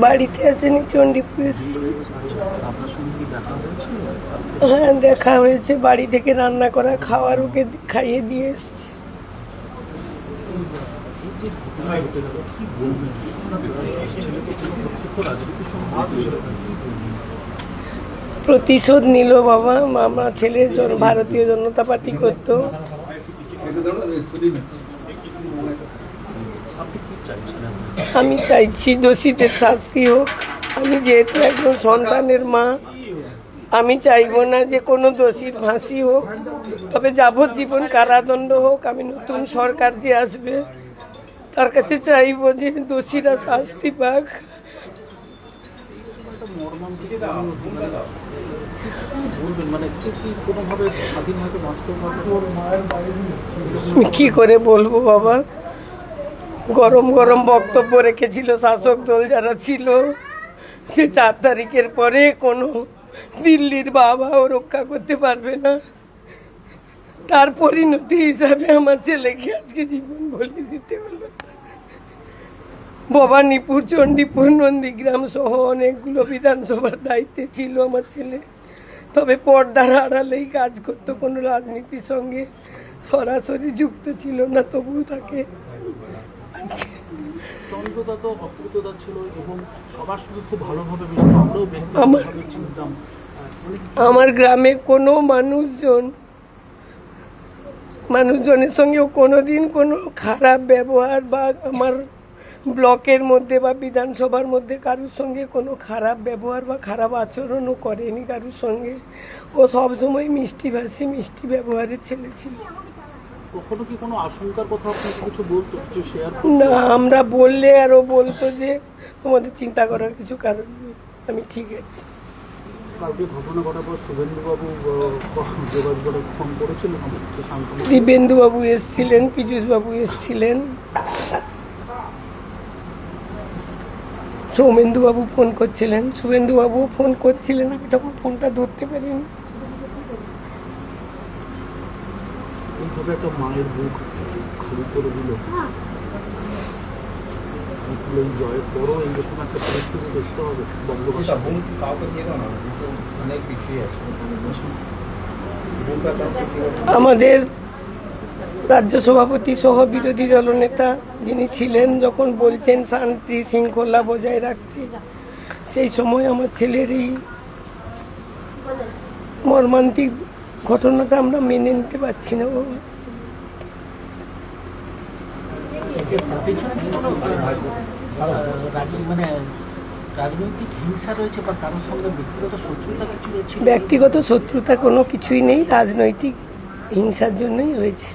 বাড়িতে আসেনি, চণ্ডীপুর এসেছে। হ্যাঁ, দেখা হয়েছে। বাড়ি থেকে রান্না করা খাবার ওকে খাইয়ে দিয়ে এসছে। প্রতিশোধ নিল বাবা। আমার ছেলে ভারতীয় জনতা পার্টি করতো। আমি চাইছি দোষীদের শাস্তি হোক। আমি যেহেতু একজন সন্তানের মা, আমি চাইবো না যে কোনো দোষীর ফাঁসি হোক, তবে যাবজ্জীবন কারাদণ্ড হোক। আমি নতুন সরকার যে আসবে তার কাছে চাইবো যে দোষীরা শাস্তি পাক। কি করে বলবো বাবা? গরম গরম বক্তব্য রেখেছিল শাসক দল যারা ছিল, যে 4 তারিখের পরে কোনো দিল্লির বাবাও রক্ষা করতে পারবে না। তার পরিণতি হিসাবে আমার ছেলেকে আজকে জীবন বলি দিতে হলো। ভবানীপুর, চণ্ডীপুর, নন্দীগ্রাম সহ অনেকগুলো বিধানসভার দায়িত্বে ছিল আমার ছেলে। তবে পর্দার আড়ালেই কাজ করতো, কোনো রাজনীতির সঙ্গে সরাসরি যুক্ত ছিল না। তবুও তাকে আমার গ্রামে কোনো মানুষজনের সঙ্গেও কোনোদিন কোনো খারাপ ব্যবহার বা আমার ব্লকের মধ্যে বা বিধানসভার মধ্যে কারোর সঙ্গে কোনো খারাপ ব্যবহার বা খারাপ আচরণও করেনি কারোর সঙ্গে। ও সবসময় মিষ্টিভাষী, মিষ্টি ব্যবহারের ছেলে ছিল। কখনো কি কোনো আশঙ্কার কথা আপনি কিছু বলতো, কিছু শেয়ার? না, আমরা বললে আরও বলতো যে তোমাদের চিন্তা করার কিছু কারণ নেই, আমি ঠিক আছি। কালকে ঘটনা ঘটার পর শুভেন্দুবাবু যোগাযোগ ফোন করেছিলেন? দিব্যেন্দুবাবু এসেছিলেন, পীযূষবাবু এসেছিলেন, সৌমেন্দুবাবু ফোন করছিলেন, শুভেন্দুবাবুও ফোন করছিলেন। আমি তখন ফোনটা ধরতে পারিনি। এইভাবে একটা মায়ের বুক খালি করে দিল। এই জয়ের পরও এইরকম একটা পরিস্থিতি দেখতে হবে। আমাদের রাজ্য সভাপতি সহ বিরোধী দলনেতা যিনি ছিলেন, যখন বলছেন শান্তি শৃঙ্খলা বজায় রাখতে, সেই সময় আমার ছেলের এই মর্মান্তিক ঘটনাটা আমরা মেনে নিতে পারছি না বাবা। ব্যক্তিগত শত্রুতা কোনো কিছুই নেই, রাজনৈতিক হিংসার জন্যই হয়েছে।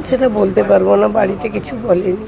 সেটা বলতে পারবো না, বাড়িতে কিছু বলেনি।